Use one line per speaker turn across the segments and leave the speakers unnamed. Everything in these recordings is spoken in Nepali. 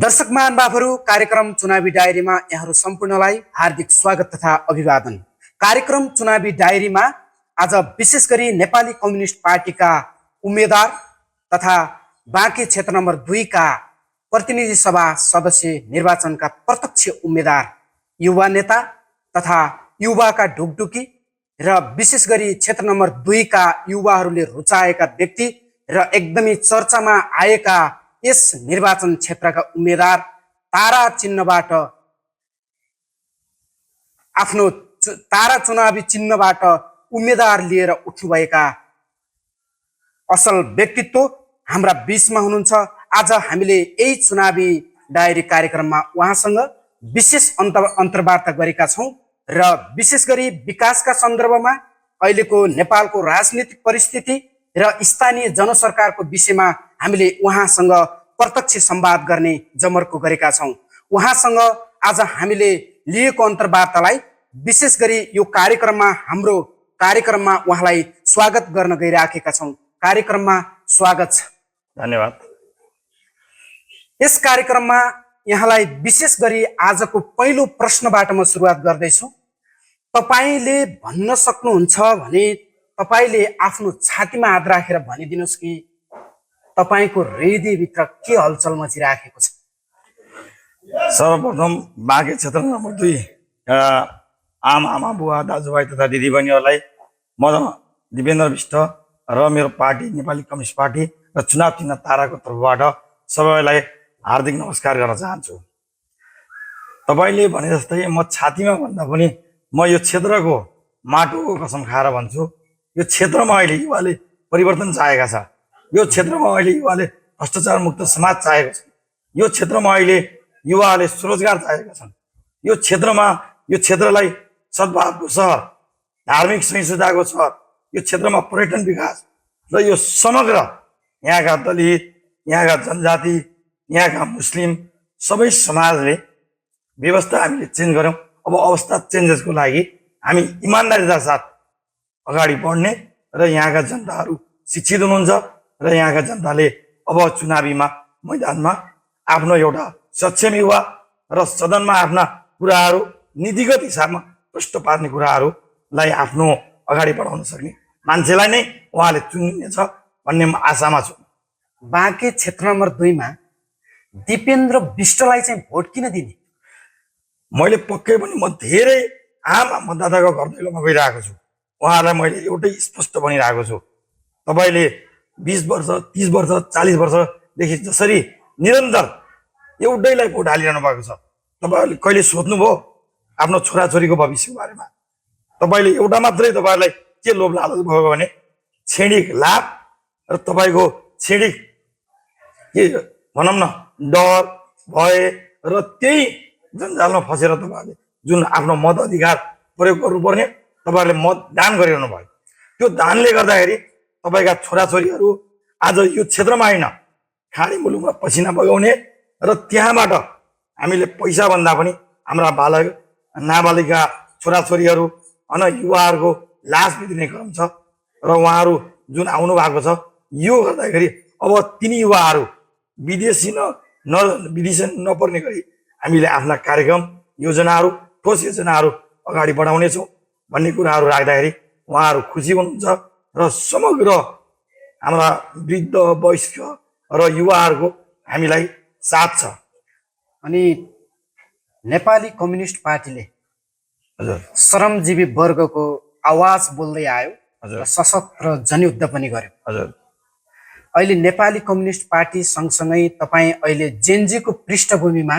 दर्शक महानुभावहरू, कार्यक्रम चुनावी डायरीमा यहाँहरू सम्पूर्णलाई हार्दिक स्वागत तथा अभिवादन। कार्यक्रम चुनावी डायरीमा आज विशेष गरी नेपाली कम्युनिस्ट पार्टीका उम्मेद्वार तथा बाँके क्षेत्र नम्बर 2 का प्रतिनिधि सभा सदस्य निर्वाचनका प्रत्यक्ष उम्मेद्वार युवा नेता तथा युवाका ढुकढुकी र विशेष गरी क्षेत्र नम्बर 2 का युवाहरूले रुचाएका व्यक्ति र एकदमै चर्चामा आएका यस निर्वाचन क्षेत्रका उम्मेद्वार तारा चिन्हबाट आफ्नो तारा चुनावी चिन्हबाट उम्मेद्वार लिएर उठ्नुभएका असल व्यक्तित्व हाम्रा बीचमा हुनुहुन्छ। आज हामीले यही चुनावी डायरी कार्यक्रममा उहाँसँग विशेष अन्तर्वार्ता गरेका छौँ र विशेष गरी विकासका सन्दर्भमा अहिलेको नेपालको राजनीतिक परिस्थिति र स्थानीय जनसरकारको विषयमा हामीले उहाँसँग प्रत्यक्ष संवाद गर्ने जमर्को गरेका छौँ। उहाँसँग आज हामीले लिएको अन्तर्वार्तालाई विशेष गरी यो हाम्रो कार्यक्रममा उहाँलाई स्वागत गर्न गइराखेका छौँ। कार्यक्रममा स्वागत छ।
धन्यवाद।
यस कार्यक्रममा यहाँलाई विशेष गरी आजको पहिलो प्रश्नबाट म सुरुवात गर्दैछु। तपाईले भन्न सक्नुहुन्छ भने तपाईले आफ्नो छातीमा हात राखेर भनिदिनुहोस् कि तपाईको हृदयभित्र के हलचल मचिराखेको छ।
सर्वप्रथम बाँके क्षेत्र नम्बर 2 आमा बुवा दाजुभाइ तथा दिदीबहिनीहरूलाई म दिपेन्द्र विष्ट र मेरो पार्टी नेपाली कम्युनिस्ट पार्टी र चुनाव चिन्ह ताराको तर्फबाट सबैलाई हार्दिक नमस्कार गर्न चाहन्छु। तपाईले भने जस्तै म छातीमा भन्दा पनि म यो क्षेत्रको माटोको कसम खाएर भन्छु, यो क्षेत्रमा अहिले युवाले परिवर्तन चाहेका छ। यो क्षेत्रमा अहिले युवाले भ्रष्टाचार मुक्त समाज चाहेको छ। यो क्षेत्रमा अहिले युवाले स्वरोजगार चाहेका छन्। यो क्षेत्रलाई सद्भावको सहर, धार्मिक सहिष्णुताको सहर, यो क्षेत्रमा पर्यटन विकास र यो समग्र यहाँका दलित, यहाँका जनजाति, यहाँका मुस्लिम सबै समाजले व्यवस्था हामीले चेन्ज गर्यौँ। अब अवस्था चेन्जेसको लागि हामी इमान्दारीका साथ अगाडि बढ्ने र यहाँका जनताहरू शिक्षित हुनुहुन्छ र यहाँका जनताले अब चुनावीमा मैदानमा आफ्नो एउटा सक्षम युवा र सदनमा आफ्ना कुराहरू नीतिगत हिसाबमा प्रष्ट पार्ने कुराहरूलाई आफ्नो अगाडि बढाउन सक्ने मान्छेलाई नै उहाँले चुन्नेछ भन्ने आशामा छु।
बाँके क्षेत्र नम्बर 2 मा दिपेन्द्र विष्टलाई चाहिँ भोट किन दिने?
मैले पक्कै पनि म धेरै आम मतदाताको घर दैलोमा गइरहेको छु। उहाँहरूलाई मैले एउटै स्पष्ट भनिरहेको छु, तपाईँले 20 वर्ष 30 वर्ष 40 वर्षदेखि जसरी निरन्तर एउटैलाई भोट हालिरहनु भएको छ, तपाईँहरूले कहिले सोध्नुभयो आफ्नो छोराछोरीको भविष्यको बारेमा? तपाईँले एउटा मात्रै तपाईँहरूलाई के लोभ लालच भयो भने क्षणिक लाभ र तपाईँको क्षणिक के भनौँ न डर भय र त्यही जन्जालमा फसेर तपाईँहरूले जुन आफ्नो मत अधिकार प्रयोग गर्नुपर्ने तपाईँहरूले मत दान गरिरहनु भयो। त्यो दानले गर्दाखेरि तपाईँका छोराछोरीहरू आज यो क्षेत्रमा होइन खाडी मुलुकमा पसिना बगाउने र त्यहाँबाट हामीले पैसा भन्दा पनि हाम्रा बालक नाबालिका छोराछोरीहरू युवाहरूको लास बिग्रिने क्रम छ र उहाँहरू जुन आउनु भएको छ, यो गर्दाखेरि अब तिनी युवाहरू विदेशी नपर्ने गरी हामीले आफ्ना कार्यक्रम योजनाहरू ठोस योजनाहरू अगाडि बढाउनेछौँ भन्ने कुराहरू राख्दाखेरि उहाँहरू खुसी हुनुहुन्छ र समग्र हाम्रा वृद्ध वयस्क र युवाहरूको हामीलाई साथ छ।
अनि नेपाली कम्युनिस्ट पार्टीले श्रमजीवी वर्गको आवाज बोल्दै आयो र सशस्त्र जनयुद्ध पनि गर्यो। अहिले नेपाली कम्युनिस्ट पार्टी सँगसँगै तपाईँ अहिले जेनजीको पृष्ठभूमिमा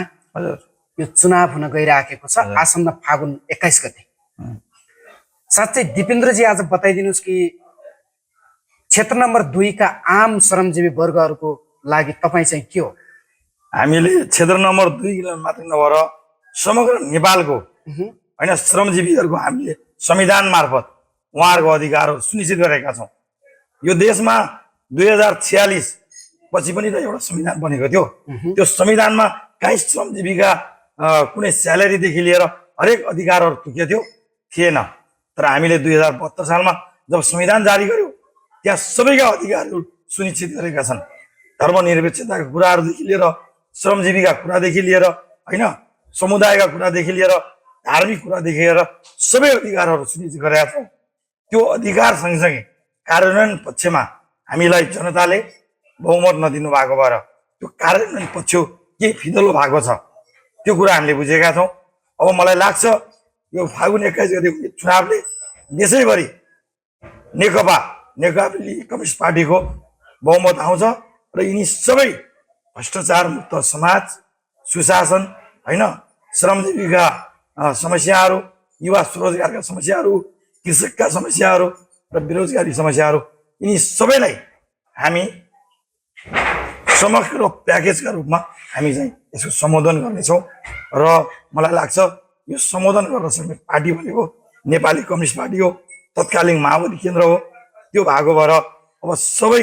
यो चुनाव हुन गइराखेको छ आसन्न फागुन 21 गते। साँच्चै दिपेन्द्रजी आज बताइदिनुहोस् कि क्षेत्र नम्बर 2 का आम श्रमजीवी वर्गहरूको लागि तपाईँ चाहिँ के हो?
हामीले क्षेत्र नम्बर 2 मात्र नभएर समग्र नेपालको होइन श्रमजीवीहरूको हामीले संविधान मार्फत उहाँहरूको अधिकारहरू सुनिश्चित गरेका छौँ। यो देशमा 2046 पछि पनि त एउटा संविधान बनेको थियो। त्यो संविधानमा कहीँ श्रमजीवीका कुनै स्यालेरीदेखि लिएर हरेक अधिकारहरू तोकिएको थिएन। तर हामीले 2072 सालमा जब संविधान जारी गर्यो त्यहाँ सबैका अधिकारहरू सुनिश्चित गरेका छन्। धर्मनिरपेक्षताको कुराहरूदेखि लिएर श्रमजीवीका कुरादेखि लिएर होइन समुदायका कुरादेखि लिएर धार्मिक कुरादेखि लिएर सबै अधिकारहरू सुनिश्चित गरेका छौँ। त्यो अधिकार सँगसँगै कार्यान्वयन पक्षमा हामीलाई जनताले बहुमत नदिनु भएको भएर त्यो कार्यान्वयन पक्ष के फिदलो भएको छ त्यो कुरा हामीले बुझेका छौँ। अब मलाई लाग्छ यो फागुन 21 गते चुनावले देशैभरि नेकपा नेकपाली कम्युनिस्ट पार्टीको बहुमत आउँछ र यिनी सबै भ्रष्टाचार मुक्त समाज, सुशासन होइन, श्रमजीवीका समस्याहरू, युवा स्वरोजगारका समस्याहरू, कृषकका समस्याहरू र बेरोजगारी समस्याहरू यिनी सबैलाई हामी समग्र प्याकेजका रूपमा हामी चाहिँ यसको सम्बोधन गर्नेछौँ। र मलाई लाग्छ यो सम्बोधन गर्न सक्ने पार्टी भनेको नेपाली कम्युनिस्ट पार्टी हो, तत्कालीन माओवादी केन्द्र हो। त्यो भएको भएर अब सबै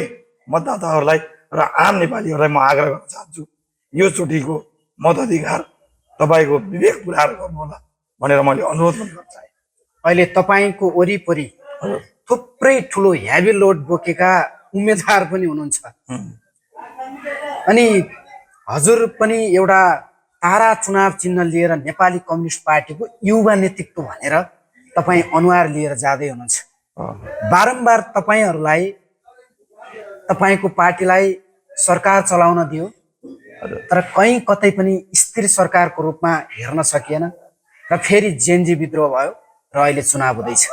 मतदाताहरूलाई र आम नेपालीहरूलाई म आग्रह गर्न चाहन्छु यो चोटिको मताधिकार तपाईँको विवेक पुऱ्याएर गर्नुहोला भनेर मैले अनुरोध पनि गर्न चाहेँ।
अहिले तपाईँको वरिपरि थुप्रै ठुलो हेभी लोड बोकेका उम्मेदवार पनि हुनुहुन्छ अनि हजुर पनि एउटा तारा चुनाव चिन्ह लिएर नेपाली कम्युनिस्ट पार्टीको युवा नेतृत्व भनेर तपाईँ अनुहार लिएर जाँदै हुनुहुन्छ। बारम्बार तपाईँहरूलाई तपाईँको पार्टीलाई सरकार चलाउन दियो तर कहीँ कतै पनि स्थिर सरकारको रूपमा हेर्न सकिएन र फेरि जेएनजी विद्रोह भयो र अहिले चुनाव हुँदैछ।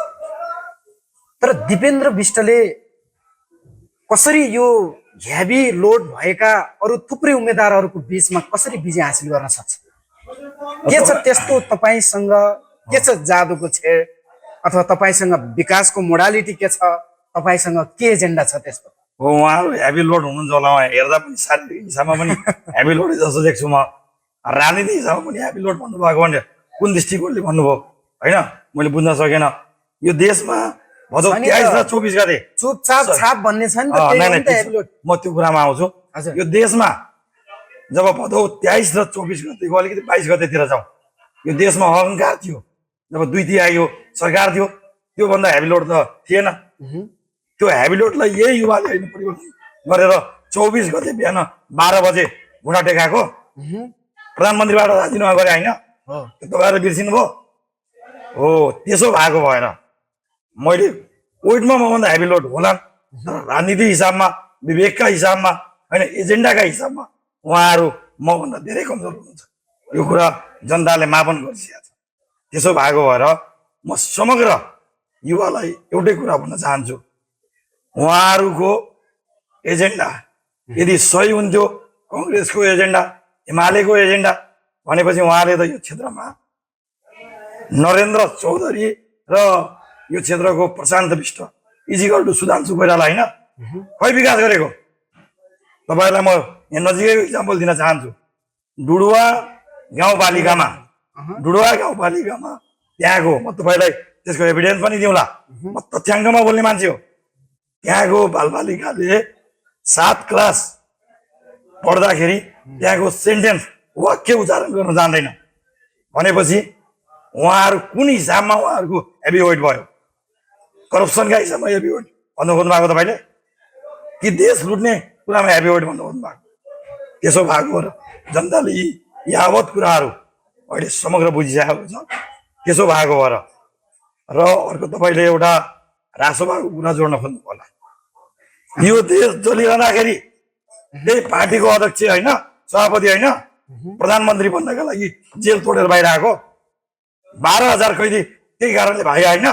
तर दिपेन्द्र बिष्टले कसरी यो हेभी लोड भएका अरू थुप्रै उम्मेदवारहरूको बिचमा कसरी विजय हासिल गर्न सक्छ? के छ त्यस्तो तपाईँसँग? के छ जादुको छेड अथवा तपाईँसँग विकासको मोडालिटी के छ? तपाईँसँग के एजेन्डा छ त्यस्तो?
हो, उहाँहरू हेभी लोड हुनुहुन्छ होला। उहाँ हेर्दा पनि शारीरिक हिसाबमा पनि हेभी लोड जस्तो देख्छु म। राजनीतिक हिसाबमा पनि हेभी लोड भन्नुभएको भने कुन दृष्टिकोणले भन्नुभयो होइन मैले बुझ्न सकेन। यो देशमा भदौ 23 र 24 गते
चुपचाप छाप भन्ने छ नि त,
म त्यो कुरामा आउँछु। यो देशमा जब भदौ 23 र 24 गतेको अलिकति 22 गतेतिर जाउँ, यो देशमा अहङ्कार थियो। जब 2 तिहाईको सरकार थियो त्योभन्दा हेभी लोड त थिएन। त्यो हेभी लोडलाई यही युवाले होइन परिवर्तन गरेर 24 गते बिहान 12 बजे घुँडा टेकाएको प्रधानमन्त्रीबाट राजीनामा गरे होइन? तपाईँहरू बिर्सिनु भयो हो। त्यसो भएको भएर मैले वेटमा मभन्दा हेभी लोड होला तर राजनीतिक हिसाबमा, विवेकका हिसाबमा होइन, एजेन्डाका हिसाबमा उहाँहरू मभन्दा धेरै कमजोर हुनुहुन्छ। यो कुरा जनताले मापन गरिसकेको छ। त्यसो भएको भएर म समग्र युवालाई एउटै कुरा भन्न चाहन्छु, उहाँहरूको एजेन्डा यदि सही हुन्थ्यो, कङ्ग्रेसको एजेन्डा, एमालेको एजेन्डा भनेपछि उहाँले त यो क्षेत्रमा नरेन्द्र चौधरी र यो क्षेत्रको प्रशान्त विष्ट इजिकल टु सुधांशु कोइराला होइन खै विकास गरेको? तपाईँलाई म यहाँ नजिकैको इक्जाम्पल दिन चाहन्छु। डुडुवा गाउँपालिकामा त्यहाँको, म तपाईँलाई त्यसको एभिडेन्स पनि दिउँला, म तथ्याङ्कमा बोल्ने मान्छे हो। त्यहाँको बालबालिकाले 7 क्लास पढ्दाखेरि त्यहाँको सेन्टेन्स वाक्य उच्चारण गर्न जान्दैन भनेपछि उहाँहरू कुन हिसाबमा उहाँहरूको हेभी वेट भयो? करप्सनका हिसाबमा हेभी वेट भन्नु खोज्नु भएको तपाईँले कि देश लुट्ने कुरामा हेभी वेट भन्नु खोज्नु भएको? त्यसो भएको र जनताले यी यावत कुराहरू अहिले समग्र बुझिसकेको छ। त्यसो भएको भएर र अर्को तपाईँले एउटा रासोपाको कुरा जोड्न खोज्नु होला। यो देश चलिरहँदाखेरि त्यही पार्टीको अध्यक्ष होइन, सभापति होइन, प्रधानमन्त्री बन्नका लागि जेल तोडेर बाहिर आएको 12,000 कैदी त्यही कारणले भाग्यो होइन?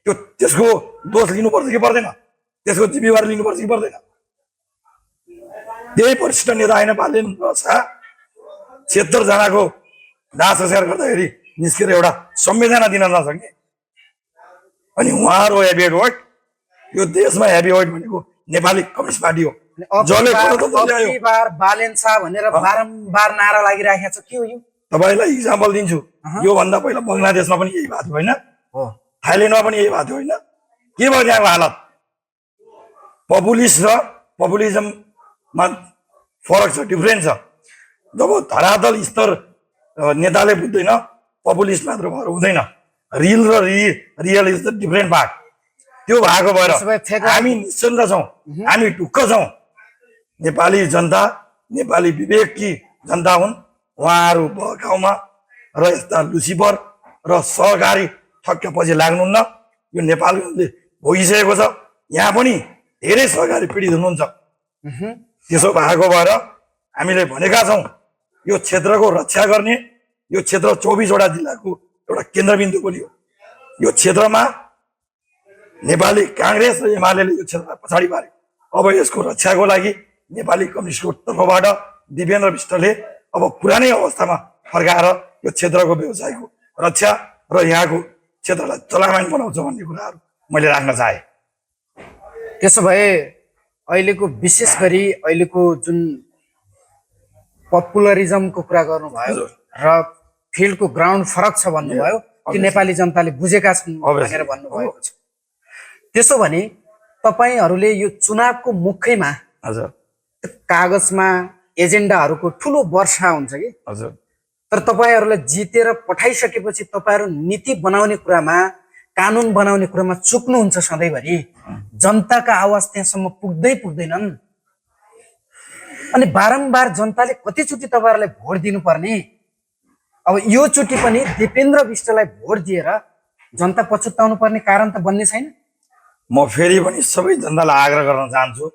त्यसको दोष लिनुपर्छ कि पर्दैन? त्यसको जिम्मेवारी लिनुपर्छ कि पर्दैन? त्यही वरिष्ठ नेता होइन बालेन्द्र शाह 76 जनाको दाह संस्कार गर्दाखेरि निस्केर एउटा संवेदना दिन नसक्ने अनि उहाँहरू हेभी वेट। यो देशमा हेभी वेट भनेको नेपाली कम्युनिस्ट पार्टी हो जसले
बालेन शाह भनेर बारम्बार नारा लागिराखेको छ। के हो यो?
तपाईँलाई इक्जाम्पल दिन्छु। योभन्दा पहिला बङ्गलादेशमा पनि यही भएको थियो होइन? थाइल्यान्डमा पनि यही भएको थियो होइन? के भयो त्यहाँको हालत? पपुलिस्ट र पपुलिजममा फरक छ, डिफ्रेन्स छ। जब धरातल स्तर नेताले बुझ्दैन, पपुलिस्ट मात्र भएर हुँदैन। रियल र real is the different part. त्यो भएको भएर हामी निश्चिन्त छौँ, हामी ढुक्क छौँ। नेपाली जनता नेपाली विवेकी जनता हुन्। उहाँहरू बहकाउमा र यस्ता लुसिफर र सहकारी ठक्कपछि लाग्नुहुन्न। यो नेपालले भोगिसकेको छ। यहाँ पनि धेरै सहकारी पीडित हुनुहुन्छ। त्यसो भएको भएर हामीले भनेका छौँ यो क्षेत्रको रक्षा गर्ने। यो क्षेत्र 24वटा जिल्लाको एउटा केन्द्रबिन्दु पनि हो। यो क्षेत्रमा नेपाली काङ्ग्रेस र एमालेले यो क्षेत्रलाई पछाडि पार्यो। अब यसको रक्षाको लागि नेपाली कम्युनिस्टको तर्फबाट दिपेन्द्र विष्टले अब पुरानै अवस्थामा फर्काएर यो क्षेत्रको व्यवसायको रक्षा र यहाँको क्षेत्रलाई चलायमान बनाउँछ भन्ने कुराहरू मैले राख्न चाहे।
त्यसो भए अहिलेको विशेष गरी अहिलेको जुन पपुलरिजमको कुरा गर्नुभयो र फिल्डको ग्राउन्ड फरक छ भन्नुभयो, त्यो नेपाली जनताले बुझेका छन् भनेर भन्नुभएको छ। त्यसो भने तपाईहरूले यो चुनावको मुखैमा
हजुर
कागजमा एजेन्डाहरूको ठुलो वर्षा हुन्छ कि,
हजुर,
तर तपाईँहरूलाई जितेर पठाइसकेपछि तपाईँहरू नीति बनाउने कुरामा, कानुन बनाउने कुरामा चुक्नुहुन्छ सधैँभरि। जनताका आवाज त्यहाँसम्म पुग्दैनन्। अनि बारम्बार जनताले कतिचोटि तपाईँहरूलाई भोट दिनुपर्ने? अब यो चोटि पनि दिपेन्द्र विष्टलाई भोट दिएर जनता पछुताउनु पर्ने कारण त बन्ने छैन।
म फेरि पनि सबै जनतालाई आग्रह गर्न चाहन्छु,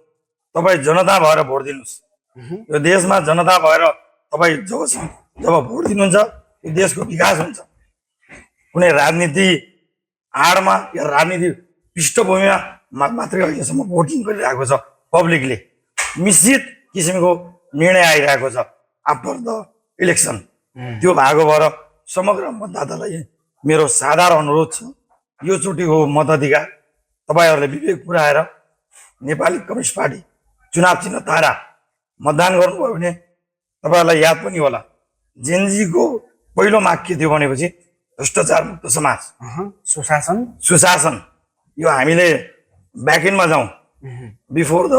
तपाईँ जनता भएर भोट दिनुहोस्। यो देशमा जनता भएर तपाईँ जब भोट दिनुहुन्छ यो देशको विकास हुन्छ। कुनै राजनीति आडमा या राजनीति पृष्ठभूमिमा मात्रै अहिलेसम्म भोटिङ गरिरहेको छ। पब्लिकले मिश्रित किसिमको निर्णय आइरहेको छ आफ्टर द इलेक्सन। त्यो भएको भएर समग्र मतदातालाई मेरो साधारण अनुरोध छ, यो चोटिको मताधिकार तपाईँहरूले विवेक पुऱ्याएर नेपाली कम्युनिस्ट पार्टी चुनाव चिन्ह तारा मतदान गर्नुभयो भने तपाईँहरूलाई याद पनि होला, जेनजीको पहिलो माग के थियो भनेपछि भ्रष्टाचार मुक्त समाज, सुशासन। यो हामीले ब्याकएन्डमा जाउँ, बिफोर द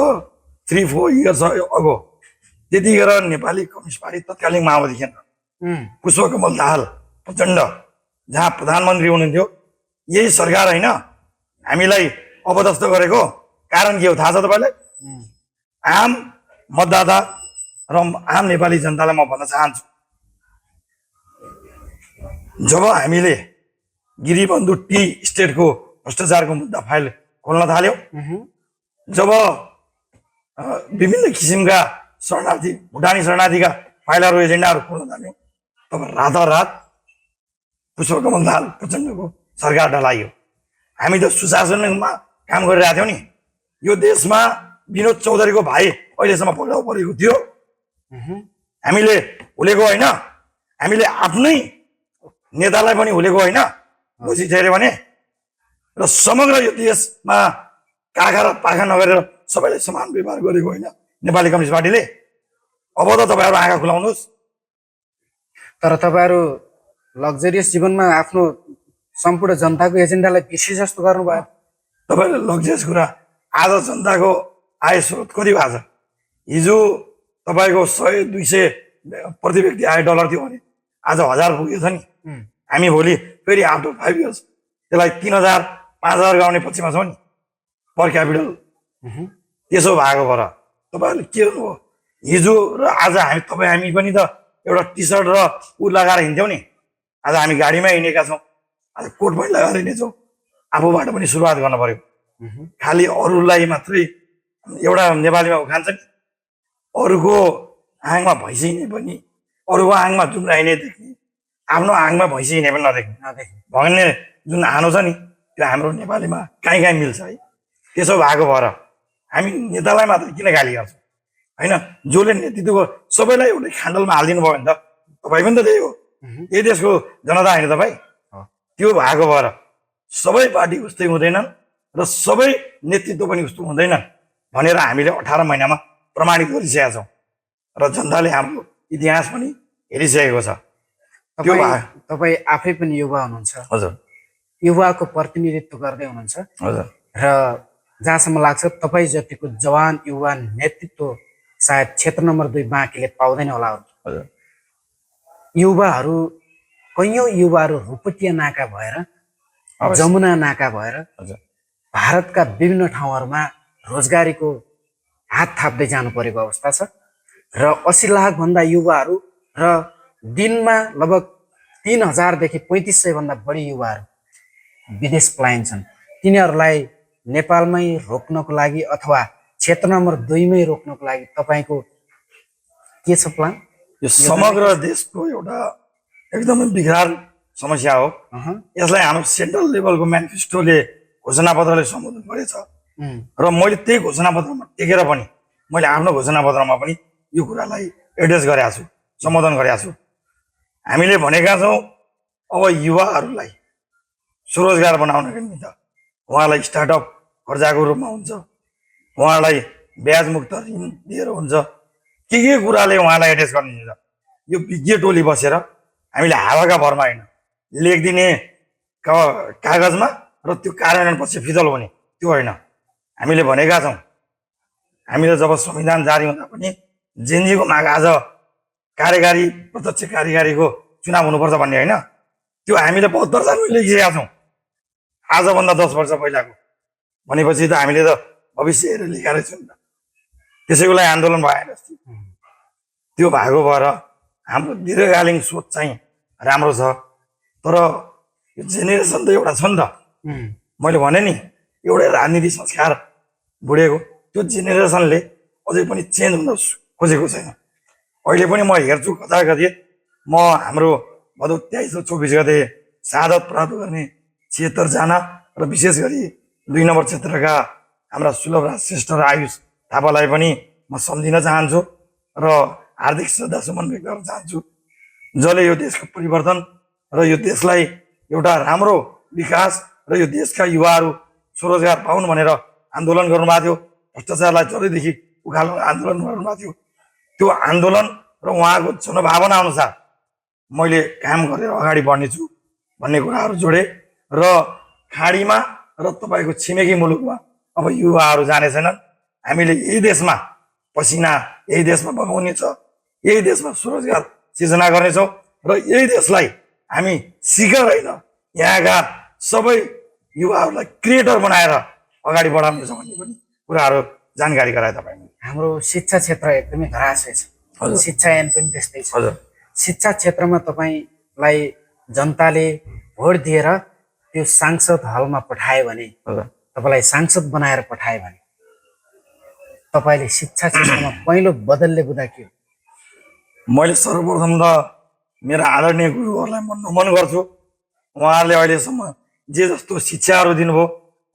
3-4 इयर्स अगो त्यतिखेर नेपाली कम्युनिस्ट पार्टी तत्कालीन माओवादी केन्द्र पुष्पकमल दाहाल प्रचण्ड जहाँ प्रधानमन्त्री हुनुहुन्थ्यो, यही सरकार होइन हामीलाई अपदस्थ गरेको कारण के हो थाहा छ तपाईँलाई? आम मतदाता र आम नेपाली जनतालाई म भन्न चाहन्छु, जब हामीले गिरिबन्धु टी स्टेटको भ्रष्टाचारको मुद्दा फाइल खोल्न थाल्यौँ, जब विभिन्न किसिमका शरणार्थी भुटानी शरणार्थीका फाइलहरू एजेन्डाहरू खोल्न थाल्यौँ, तब रातारात पुष्पकमल दाहाल प्रचण्डको सरकार ढलाइयो। हामी त सुशासनमा काम गरिरहेको थियौँ नि। यो देशमा विनोद चौधरीको भाइ अहिलेसम्म पक्राउ परेको थियो। हामीले हुलेको होइन, हामीले आफ्नै नेतालाई पनि हुलेको होइन बुझिसक्यो भने। र समग्र यो देशमा काखा र पाखा नगरेर सबैलाई समान व्यवहार गरेको होइन नेपाली कम्युनिस्ट पार्टीले। अब त तपाईँहरू आँखा खुलाउनुहोस्।
तर तपाईँहरू लग्जरियस जीवनमा आफ्नो सम्पूर्ण जनताको एजेन्डालाई बिर्सी जस्तो गर्नुभयो।
तपाईँले लग्जरियस कुरा, आज जनताको आय स्रोत कति भएको छ? हिजो तपाईँको 100-200 प्रति व्यक्ति आय डलर थियो भने आज 1000 पुगेको छ नि। हामी भोलि फेरि आफ्टर 5 इयर्स त्यसलाई 3000-5000 गाउने पक्षमा छौँ नि पर क्यापिटल। त्यसो भएको भएर तपाईँहरूले के गर्नुभयो? हिजो र आज हामी पनि त एउटा टी सर्ट र लगाएर हिँड्थ्यौँ नि। आज हामी गाडीमा हिँडेका छौँ, आज कोट पनि लगाएर हिँडेछौँ। आफूबाट पनि सुरुवात गर्न पर्यो। खालि अरूलाई मात्रै एउटा नेपालीमा उखान्छ नि, अरूको आङमा भैँसी हिँडे पनि, अरूको आङमा जुम्रा हिँडे देख्ने, आफ्नो आङमा भैँसी हिँडे पनि नदेख्ने भन्ने जुन आनो छ नि, त्यो हाम्रो नेपालीमा काहीँ मिल्छ है। त्यसो भएको भएर हामी नेतालाई मात्र किन गाली गर्छौँ? होइन, जसले नेतृत्व सबैलाई एउटै खान्डलमा हालिदिनु भयो भने त तपाईँ पनि त त्यही हो, यही देशको जनता होइन तपाईँ? त्यो भएको भएर सबै पार्टी उस्तै हुँदैनन् र सबै नेतृत्व पनि उस्तो हुँदैनन् भनेर हामीले 18 महिनामा प्रमाणित गरिसकेका छौँ र जनताले हाम्रो इतिहास पनि हेरिसकेको छ।
तपाईँ आफै पनि युवा हुनुहुन्छ।
हजुर,
युवाको प्रतिनिधित्व गर्दै हुनुहुन्छ।
हजुर,
र जहाँसम्म लाग्छ तपाईँ जतिको जवान युवा नेतृत्व सायद क्षेत्र नम्बर 2 बाँकीले पाउँदैन होला।
हजुर,
युवाहरू कैयौँ युवाहरू रुपटिया नाका भएर, जमुना नाका भएर भारतका विभिन्न ठाउँहरूमा रोजगारीको हात थाप्दै जानु परेको अवस्था छ। र 80 लाखभन्दा युवाहरू र दिनमा लगभग 3000देखि 3500 भन्दा बढी युवाहरू विदेश पलाइन्छन्। तिनीहरूलाई नेपालमै रोक्नको लागि अथवा क्षेत्र नम्बर 2 मै रोक्नको लागि तपाईँको के छ प्लान?
यो समग्र देशको एउटा एकदमै विकराल समस्या हो। यसलाई हाम्रो सेन्ट्रल लेभलको म्यानिफेस्टोले घोषणापत्रले सम्बोधन गरेछ र मैले त्यही घोषणापत्रमा टेकेर पनि मैले आफ्नो घोषणापत्रमा पनि यो कुरालाई एड्रेस गरेका छु, सम्बोधन गरेका छु। हामीले भनेका छौँ अब युवाहरूलाई स्वरोजगार बनाउनका निमित्त उहाँलाई स्टार्टअप कर्जाको रूपमा हुन्छ, उहाँलाई ब्याजमुक्त ऋण दिएर हुन्छ, के कुराले उहाँलाई एड्रेस गर्ने हुन्छ। यो विज्ञ टोली बसेर हामीले हावाका भरमा होइन, लेखिदिने कागजमा र त्यो कार्यान्वयन पछि फितल हुने त्यो होइन। हामीले भनेका छौँ हामीले जब संविधान जारी हुँदा पनि जेनजीको माग आज कार्यकारी प्रत्यक्ष कार्यकारीको चुनाव हुनुपर्छ भन्ने होइन, त्यो हामीले 72 सालमा लेखिसकेका छौँ। आजभन्दा 10 वर्ष पहिलाको भनेपछि त हामीले त भविष्य हेरेर लेखेरै छौँ नि त। त्यसैको लागि आन्दोलन भएन। त्यो भएको भएर हाम्रो दीर्घकालीन सोच चाहिँ राम्रो छ। तर यो जेनेरेसन त एउटा छ नि त, मैले भने नि एउटै राजनीति संस्कार बुढेको, त्यो जेनेरेसनले अझै पनि चेन्ज हुन खोजेको छैन। अहिले पनि म हेर्छु कता कति म हाम्रो भदौ 23 र 24 गते शहादत प्राप्त गर्ने 76 जना र विशेष गरी 2 नम्बर क्षेत्रका हाम्रा सुलभराज श्रेष्ठ र आयुष थापालाई पनि म सम्झिन चाहन्छु र हार्दिक श्रद्धा सुमन व्यक्त गर्न चाहन्छु, जसले यो देशको परिवर्तन र यो देशलाई एउटा राम्रो विकास र यो देशका युवाहरू स्वरोजगार पाउन् भनेर आन्दोलन गर्नुभएको थियो। भ्रष्टाचारलाई जहिलेदेखि उखाल्नु आन्दोलन गर्नुभएको थियो। त्यो आन्दोलन र उहाँको जनभावना अनुसार मैले काम गरेर अगाडि बढ्नेछु भन्ने कुराहरू जोडे र खाडीमा र तपाईँको छिमेकी मुलुकमा अब युवाहरू जाने छैनन्। हामीले यही देशमा पसिना यही देशमा बगाउने छ, यही देशमा स्वरोजगार सिर्जना गर्नेछौँ र यही देशलाई हामी सिकर होइन यहाँका सबै युवाहरूलाई क्रिएटर बनाएर अगाडि बढाउनेछौँ भन्ने पनि कुराहरू जानकारी गराए तपाईँले।
हाम्रो शिक्षा क्षेत्र एकदमै धराशय छ, शिक्षा ऐन पनि त्यस्तै छ। शिक्षा क्षेत्रमा तपाईँलाई जनताले भोट दिएर त्यो सांसद हलमा पठायो भने, तपाईँलाई सांसद बनाएर पठायो भने तपाईँले शिक्षा क्षेत्रमा पहिलो बदलले बुदा के हो?
मैले सर्वप्रथम त मेरा आदरणीय गुरुहरूलाई म नमन गर्छु। उहाँहरूले अहिलेसम्म जे जस्तो शिक्षाहरू दिनुभयो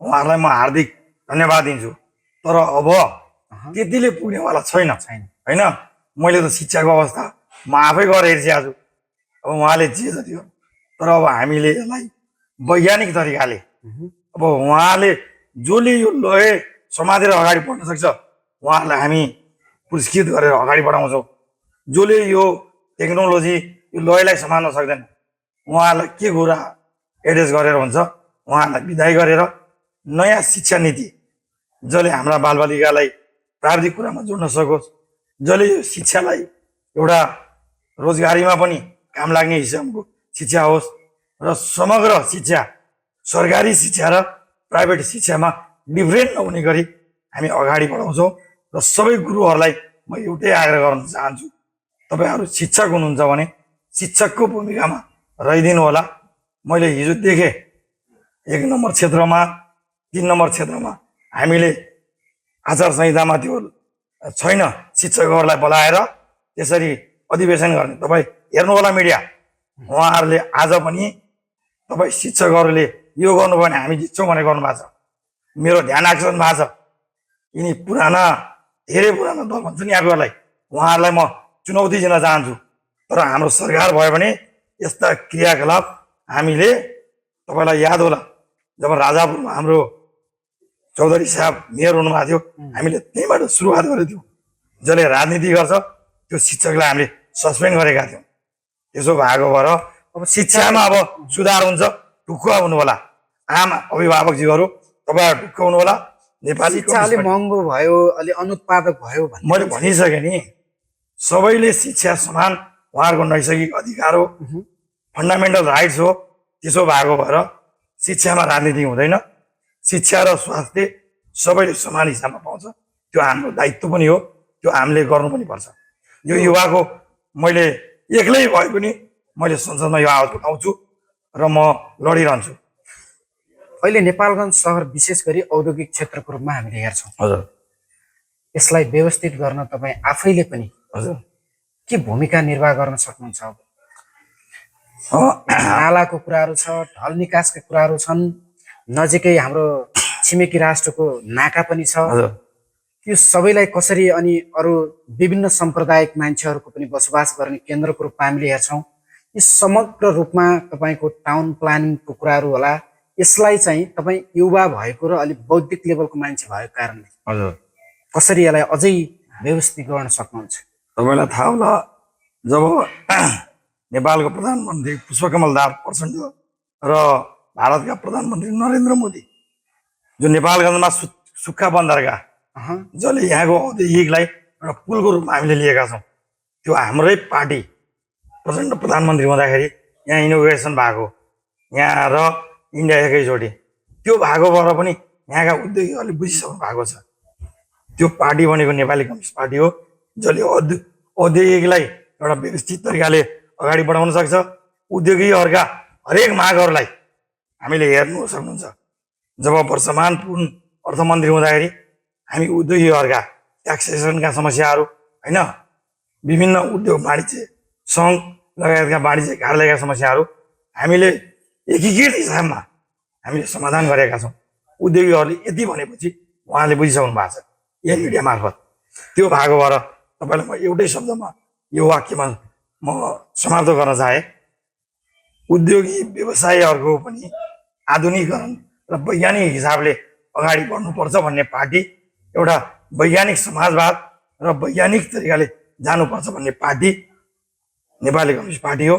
उहाँहरूलाई म हार्दिक धन्यवाद दिन्छु। तर अब त्यतिले पुग्नेवाला छैन होइन। मैले त शिक्षाको अवस्था म आफै गएर हेरिसकेको छु। अब उहाँले जे जति गर्नु, तर अब हामीले यसलाई वैज्ञानिक तरिकाले अब उहाँले जसले यो लय समातेर अगाडि बढ्न सक्छ उहाँहरूलाई हामी पुरस्कृत गरेर अगाडि बढाउँछौँ। जसले यो टेक्नोलोजी यो लयलाई सम्हाल्न सक्दैन उहाँहरूलाई के कुरा एड्रेस गरेर हुन्छ, उहाँहरूलाई विदाई गरेर नयाँ शिक्षा नीति जसले हाम्रा बालबालिकालाई प्राविधिक कुरामा जोड्न सकोस्, जसले यो शिक्षालाई एउटा रोजगारीमा पनि काम लाग्ने हिसाबको शिक्षा होस् र समग्र शिक्षा सरकारी शिक्षा र प्राइभेट शिक्षामा डिफ्रेन्ट नहुने गरी हामी अगाडि बढाउँछौँ। र सबै गुरुहरूलाई म एउटै आग्रह गर्न चाहन्छु, तपाईँहरू शिक्षक हुनुहुन्छ भने शिक्षकको भूमिकामा रहिदिनु होला। मैले हिजो देखेँ 1 नम्बर क्षेत्रमा 3 नम्बर क्षेत्रमा हामीले आचार संहितामा त्यो छैन शिक्षकहरूलाई बोलाएर त्यसरी अधिवेशन गर्ने। तपाईँ हेर्नु होला मिडिया, उहाँहरूले आज पनि तपाईँ शिक्षकहरूले यो गर्नुभयो भने हामी जित्छौँ भनेर गर्नुभएको छ। मेरो ध्यान आकर्षण भएको छ। यिनी पुराना धेरै पुराना दल भन्छ नि आफूहरूलाई, उहाँहरूलाई म चुनौती दिन चाहन्छु। तर हाम्रो सरकार भयो भने यस्ता क्रियाकलाप हामीले, तपाईँलाई याद होला जब राजापुरमा हाम्रो चौधरी साहब मेयर हुनुभएको थियो हामीले त्यहीँबाट सुरुवात गरेको थियौँ। जसले राजनीति गर्छ त्यो शिक्षकलाई हामीले सस्पेन्ड गरेका थियौँ। त्यसो भएको भएर अब शिक्षामा अब सुधार हुन्छ। ढुक्क हुनु होला आम अभिभावकजीहरू, तपाईँहरू ढुक्क हुनु होला। नेपाली
शिक्षा अलि महँगो भयो, अलि अनुत्पादक भयो भन्ने
मैले भनिसकेँ नि। सबैले शिक्षा समान उहाँहरूको नैसर्गिक अधिकार हो, फन्डामेन्टल राइट्स हो। त्यसो भएको भएर शिक्षामा राजनीति हुँदैन। शिक्षा र स्वास्थ्य सबैले समान हिसाबमा पाउँछ। त्यो हाम्रो दायित्व पनि हो, त्यो हामीले गर्नु पनि पर्छ। यो युवाको मैले एक्लै भए पनि मैले संसदमा यो आवाज उठाउँछु र म लडिरहन्छु।
अहिले नेपालगञ्ज सहर विशेष गरी औद्योगिक क्षेत्रको रूपमा हामीले हेर्छौँ।
हजुर
यसलाई व्यवस्थित गर्न तपाईँ आफैले पनि
हजुर
के भूमिका निर्वाह गर्न सक्नुहुन्छ?
अँ,
नालाको कुराहरू छ, ढल निकासका कुराहरू छन्, नजिकै हाम्रो छिमेकी राष्ट्रको नाका पनि छ।
हजुर
यो सबैलाई कसरी अनि अरू विभिन्न साम्प्रदायिक मान्छेहरूको पनि बसोबास गर्ने केन्द्रको रूपमा हामीले हेर्छौँ। यी समग्र रूपमा तपाईँको टाउन प्लानिङको कुराहरू होला। यसलाई चाहिँ तपाईँ युवा भएको र अलिक बौद्धिक लेभलको मान्छे भएको कारणले
हजुर
कसरी यसलाई अझै व्यवस्थित गर्न सक्नुहुन्छ?
तपाईँलाई थाहा होला, जब नेपालको प्रधानमन्त्री पुष्पकमल दाहाल प्रचण्ड र भारतका प्रधानमन्त्री नरेन्द्र मोदी जो नेपालगञ्जमा सुक्खा बन्दरगाह जसले यहाँको औद्योगिकलाई एउटा पुलको रूपमा हामीले लिएका छौँ, त्यो हाम्रै पार्टी प्रचण्ड प्रधानमन्त्री हुँदाखेरि यहाँ इनोग्रेसन भएको, यहाँ र इन्डिया एकैचोटि त्यो भएकोबाट पनि यहाँका उद्योगीहरूले बुझिसक्नु भएको छ। त्यो पार्टी भनेको नेपाली कम्युनिस्ट पार्टी हो, जसले औद्योगिकलाई एउटा व्यवस्थित तरिकाले अगाडि बढाउन सक्छ। उद्योगीहरूका हरेक मागहरूलाई हामीले हेर्नु सक्नुहुन्छ। जब वर्षमान पुन अर्थमन्त्री हुँदाखेरि हामी उद्योगीहरूका ट्याक्सेसनका समस्याहरू होइन, विभिन्न उद्योग वाणिज्य सङ्घ लगायतका वाणिज्य कार्यालयका समस्याहरू हामीले एकीकृत हिसाबमा हामीले समाधान गरेका छौँ। उद्योगीहरूले यति भनेपछि उहाँले बुझिसक्नु भएको छ यही मिडिया मार्फत। त्यो भएको भएर तपाईँलाई म एउटै शब्दमा यो वाक्यमा म समाप्त गर्न चाहे, उद्योगी व्यवसायीहरूको पनि आधुनिकीकरण र वैज्ञानिक हिसाबले अगाडि बढ्नुपर्छ भन्ने पार्टी, एउटा वैज्ञानिक समाजवाद र वैज्ञानिक तरिकाले जानुपर्छ भन्ने पार्टी नेपाली कम्युनिस्ट पार्टी हो।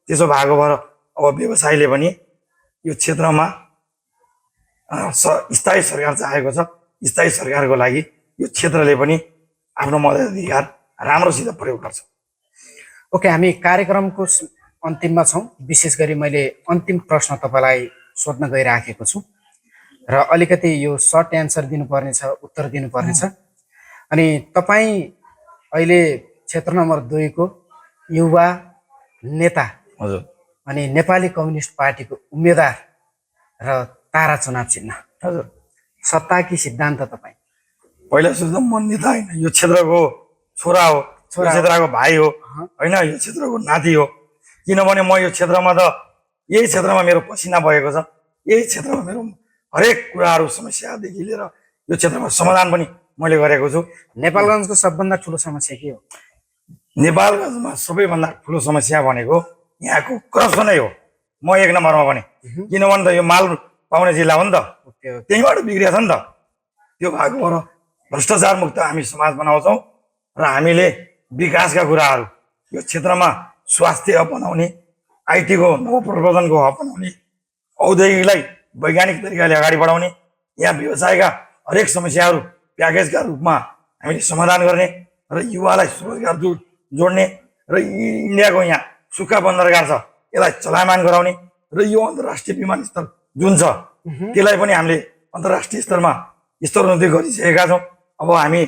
त्यसो भएको भएर अब व्यवसायीले पनि यो क्षेत्रमा स्थायी सरकार चाहेको छ। स्थायी सरकारको लागि यो क्षेत्रले पनि आफ्नो मताधिकार राम्रोसित प्रयोग गर्छ।
ओके, हामी कार्यक्रमको अन्तिममा छौँ। विशेष गरी मैले अन्तिम प्रश्न तपाईँलाई सोध्न गइराखेको छु र अलिकति यो सर्ट एन्सर दिनुपर्ने छ, उत्तर दिनुपर्ने छ। अनि तपाईँ अहिले क्षेत्र नम्बर 2 को युवा नेता
हजुर
अनि नेपाली कम्युनिस्ट पार्टीको उम्मेदवार र तारा चुनाव चिन्ह,
हजुर
सत्ता कि सिद्धान्त? तपाईँ
पहिला सोच्दा म नेता होइन, यो क्षेत्रको छोरा हो, यो क्षेत्रको भाइ हो होइन, यो क्षेत्रको नाति हो। किनभने म यो क्षेत्रमा त यही क्षेत्रमा मेरो पसिना बगेको छ, यही क्षेत्रमा मेरो हरेक कुराहरू समस्यादेखि लिएर यो क्षेत्रमा समाधान पनि मैले गरेको छु।
नेपालगञ्जको सबभन्दा ठुलो समस्या के हो?
नेपालगञ्जमा सबैभन्दा ठुलो समस्या भनेको यहाँको करप्सनै हो। म 1 नम्बरमा भने, किनभने त यो माल पाउने जिल्ला हो नि त, त्यहीँबाट बिग्रिएको छ नि त। त्यो भएको भएर भ्रष्टाचार मुक्त हामी समाज बनाउँछौँ र हामीले विकासका कुराहरू यो क्षेत्रमा स्वास्थ्य हब बनाउने, आइटीको नवप्रवर्धनको हब बनाउने, औद्योगिकलाई वैज्ञानिक तरिकाले अगाडि बढाउने, यहाँ व्यवसायका हरेक समस्याहरू प्याकेजका रूपमा हामीले समाधान गर्ने र युवालाई स्वरोजगार जोड्ने र इन्डियाको यहाँ सुक्खा बन्दरगाह छ यसलाई चलायमान गराउने र यो अन्तर्राष्ट्रिय विमानस्थल जुन छ त्यसलाई पनि हामीले अन्तर्राष्ट्रिय स्तरमा स्तरोन्नति गरिसकेका छौँ। अब हामी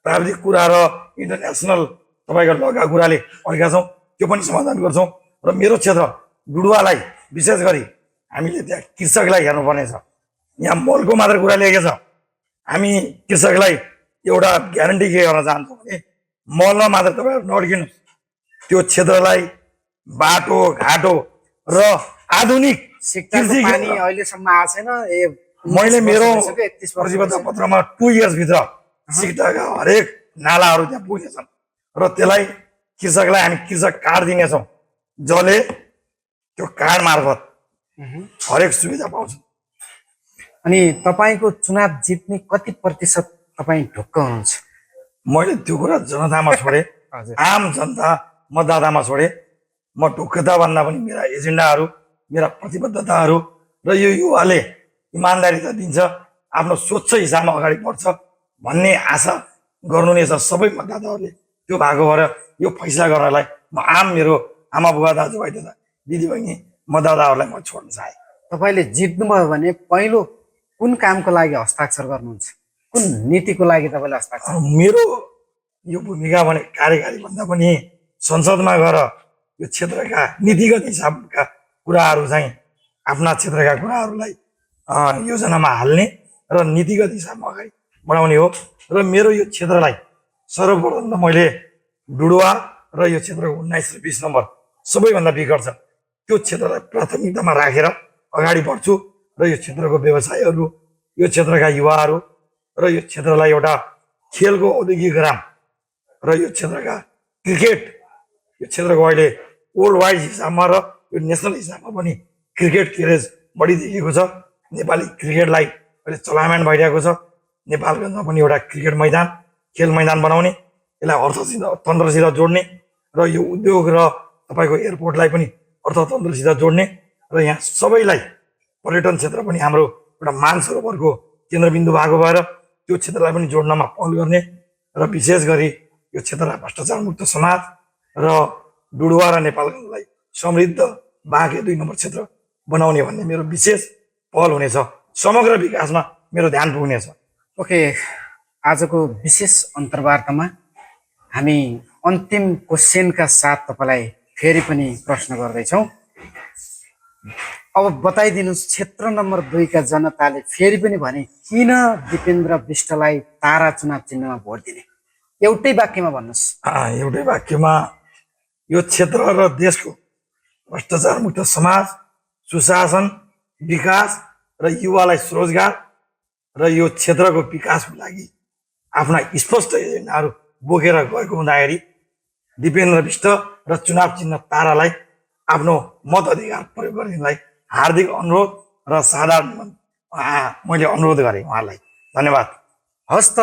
प्राविधिक कुरा र इन्टरनेसनल तपाईँको लगा कुराले अडेका छौँ, त्यो पनि समाधान गर्छौँ। र मेरो क्षेत्र डुडुवालाई विशेष गरी हामीले त्यहाँ कृषकलाई हेर्नुपर्ने छ। यहाँ मलको मात्र कुरा लिएको छ। हामी कृषकलाई एउटा ग्यारेन्टी के गर्न चाहन्छौँ भने मलमा मात्र तपाईँहरू नअड्किनुहोस्, त्यो क्षेत्रलाई बाटो घाटो र आधुनिक
कृषि पानी अहिलेसम्म आएको छैन।
मैले मेरो प्रतिबद्ध पत्रमा 2 इयर्स भित्र सिक्टाका हरेक नालाहरू त्यहाँ पुग्नेछन् र त्यसलाई कृषकलाई हामी कृषक कार्ड दिनेछौँ, जसले त्यो कार्ड मार्फत हरेक सुविधा पाउँछ।
अनि तपाईँको चुनाव जित्ने कति प्रतिशत तपाईँ ढुक्क हुनुहुन्छ?
मैले त्यो कुरा जनतामा छोडेँ, आम जनता मतदातामा छोडेँ। म ढुक्कता भन्दा पनि मेरा एजेन्डाहरू, मेरा प्रतिबद्धताहरू र यो युवाले इमान्दारिता दिन्छ, आफ्नो स्वच्छ हिसाबमा अगाडि बढ्छ भन्ने आशा गर्नु नै छ सबै मतदाताहरूले। त्यो भएको भएर यो फैसला गर्नलाई म मेरो आमा बुबा दाजुभाइ तथा दिदीबहिनी मतदाताहरूलाई म छोड्न चाहे।
तपाईँले जित्नुभयो भने पहिलो कुन कामको लागि हस्ताक्षर गर्नुहुन्छ? कुन नीतिको लागि तपाईँले हस्ताक्षर?
मेरो यो भूमिका भने कार्यकारी भन्दा पनि संसदमा गएर यो क्षेत्रका नीतिगत हिसाबका कुराहरू चाहिँ आफ्ना क्षेत्रका कुराहरूलाई योजनामा हाल्ने र नीतिगत हिसाबमा अगाडि बढाउने हो। र मेरो यो क्षेत्रलाई सर्वप्रथम त मैले डुडुवा र यो क्षेत्रको 19 र 20 नम्बर सबैभन्दा विकट छ त्यो क्षेत्रलाई प्राथमिकतामा राखेर अगाडि बढ्छु र यो क्षेत्रको व्यवसायहरू, यो क्षेत्रका युवाहरू र यो क्षेत्रलाई एउटा खेलको औद्योगिकरण र यो क्षेत्रका क्रिकेट, यो क्षेत्रको अहिले वर्ल्ड वाइड हिसाबमा र यो नेसनल हिसाबमा पनि क्रिकेट क्रेज बढी देखिएको छ। नेपाली क्रिकेटलाई अहिले चलायमान भइरहेको छ। नेपालगञ्जमा पनि एउटा क्रिकेट मैदान, खेल मैदान बनाउने, यसलाई अर्थतन्त्रसित जोड्ने र यो उद्योग र तपाईँको एयरपोर्टलाई पनि अर्थतन्त्रसित जोड्ने र यहाँ सबैलाई पर्यटन क्षेत्र पनि हाम्रो एउटा मानसरोवरको केन्द्रबिन्दु भएको भएर त्यो क्षेत्रलाई पनि जोड्नमा पहल गर्ने र विशेष गरी यो क्षेत्रलाई भ्रष्टाचार मुक्त समाज र डुडुवा र नेपालगञ्जलाई समृद्ध बाँके 2 नम्बर क्षेत्र बनाउने भन्ने मेरो विशेष पहल हुनेछ। समग्र विकासमा मेरो ध्यान पुग्नेछ।
ओके, आजको विशेष अन्तर्वार्तामा हामी अन्तिम क्वेसनका साथ तपाईँलाई फेरि पनि प्रश्न गर्दैछौँ। अब बताइदिनुहोस्, क्षेत्र नम्बर 2 का जनताले फेरि पनि भने किन दिपेन्द्र बिष्टलाई तारा चुनाव चिन्हमा भोट दिने? एउटै वाक्यमा भन्नुहोस्।
एउटै वाक्यमा यो क्षेत्र र देशको भ्रष्टाचार मुक्त समाज, सुशासन, विकास र युवालाई रोजगार र यो क्षेत्रको विकासको लागि आफ्ना स्पष्ट एजेन्डाहरू बोकेर गएको हुँदाखेरि दिपेन्द्र बिष्ट र चुनाव चिन्ह तारालाई आफ्नो मत अधिकार प्रयोग गर्नेलाई हार्दिक अनुरोध र साधारण मैले अनुरोध गरेँ उहाँलाई। धन्यवाद।
हस् त,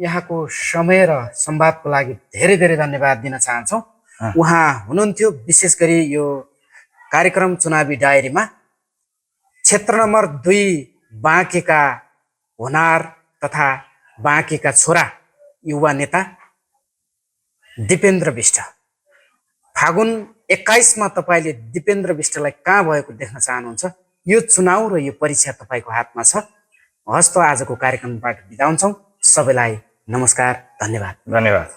यहाँको समय र संवादको लागि धेरै धेरै धन्यवाद दिन चाहन्छौँ। उहाँ हुनुहुन्थ्यो विशेष गरी यो कार्यक्रम चुनावी डायरीमा क्षेत्र नम्बर 2 बाँकेका होनार तथा बाँकेका छोरा युवा नेता दिपेन्द्र बिष्ट। फागुन 21 मा तपाईँले दिपेन्द्र बिष्टलाई कहाँ भएको देख्न चाहनुहुन्छ? यो चुनाव र यो परीक्षा तपाईँको हातमा छ। हस् त, आजको कार्यक्रमबाट बिदा हुन्छौँ। सबैलाई नमस्कार, धन्यवाद।
धन्यवाद।